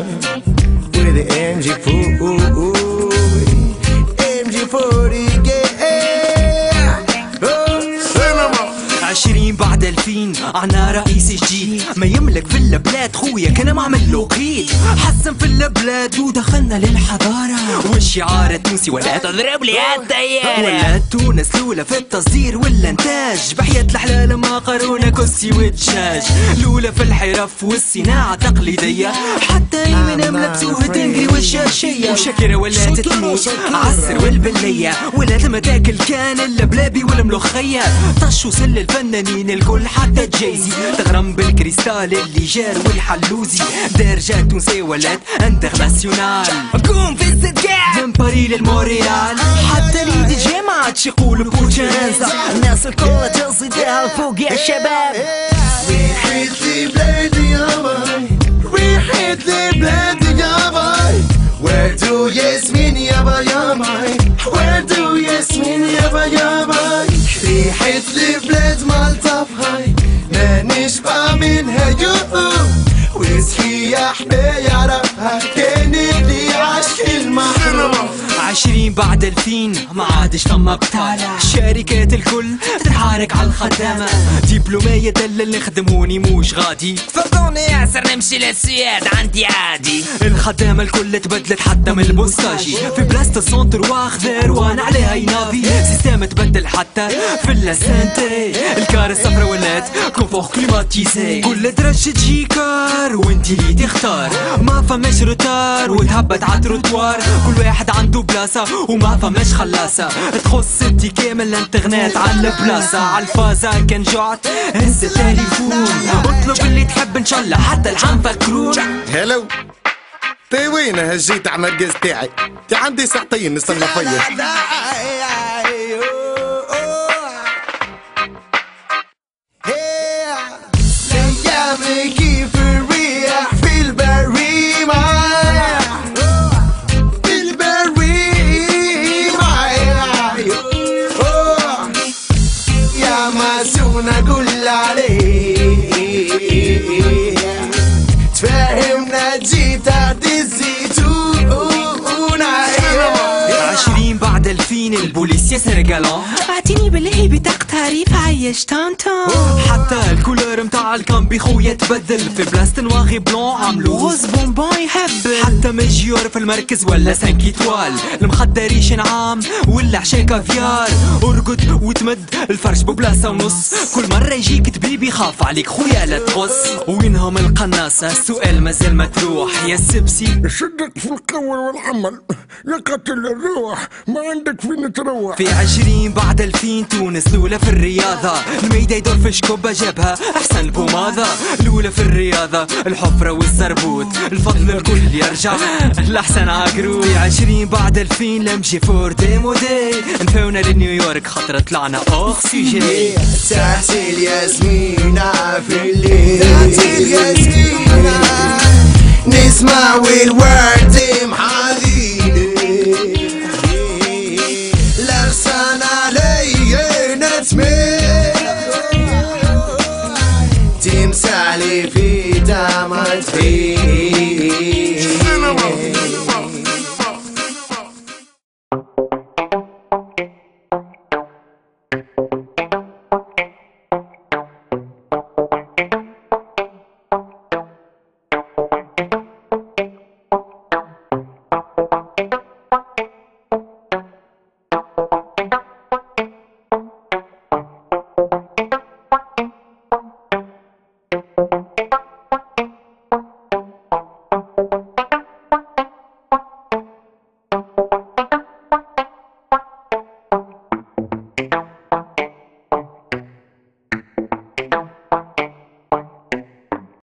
with the MG40 20 بعد 2000 عنا رئيس جديد ما يملك في البلاد خويا كان معمل له قيد حسن في البلاد ودخلنا للحضارة والشعار التونسي ولا تضرب لي الطيارة ولا تونس الأولى في التصدير والإنتاج بحياة الحلال ما قارونة كسي ودجاج الأولى في الحرف والصناعة التقليدية حتى يمين ملبسوه تنقري والشاشية وشكرة ولا تتموت عصر والبلية ولا لما تاكل كان اللبلابي والملوخية طشوا سل الفنانين الكل حتى جايزي تغرم بالكريستال اللي جار والحلوزي درجة تونسي ولات انترناسيونال قوم في الصدقاء من باري للموريال حتى لي دي جي ما عادش يقولوا بوجانزا الناس الكل تصيدها فوق يا شباب ريحة بلادي يا باي ريحة بلادي يا باي وردو ياسمين يا باي يا باي وردو ياسمين يا باي يا باي ريحة البلاد مالطا هاي ما نشبع منها يوم ويسكي يا حبايا عرفها كان اللي عاش المحروم 20 بعد 2000 ما عادش فما بطالة الشركات الكل تتحارك على الخدامة دبلومية اللي نخدموني موش غادي فضوني ياسر نمشي للسياد عندي عادي الخدامة الكل تبدلت حتى من البوستاجي في بلاصة السونتر واخذر وانا عليها ينافي سيستم تبدل حتى في اللاسانتي الكار الصفرا ولات كونفور كليماتيزي كل درجة تجي كار وانتي اللي تختار ما فماش روتار وتهبط عالتروتوار كل واحد عنده بلاصة وما فماش خلاصة تخص انتي كامل انترنت على البلاصة عالفازة كان جعت هز التليفون اطلب اللي تحب ان شاء الله حتى العام فكرون هلو تي وين هجيت على المركز تاعي تي عندي ساعتين نستنى فيا كيف الريح في البريمة في البريمة يا ماسونة قول عليه تفاهمنا جيت عدي الزيتون 20 بعد 2000 البوليس ياسر قالون اعطيني بالله بطاقة تعريف عيش طنطون حتى الكولور متاع الكامبي خويا تبدل في بلاصة نواغي بلون عملو غوز بونبون يهبل حتى مجيور في المركز ولا 5 ايطوال المخدريش نعام ولا عشاء كافيار ارقد وتمد الفرش ببلاصة ونص كل مرة يجيك تبيبي يخاف عليك خويا لا تغص وينهم القناصة السؤال مازال مطروح يا السبسي شدك في القول والحمل يا قتل الروح ما عندك فين تروح في 20 بعد 2000 تونس الأولى في الرياضة الميدة يدور في شكوبة جابها أحسن البوماضة الأولى في الرياضة الحفرة والزربوط الفضل الكل يرجع الأحسن عقرو في 20 بعد 2000 لمجي فور دي مودي نفونا لنيويورك خاطر طلعنا أوكسيجين تحت الياسمينة في الليل تحت الياسمينة نسمع والورد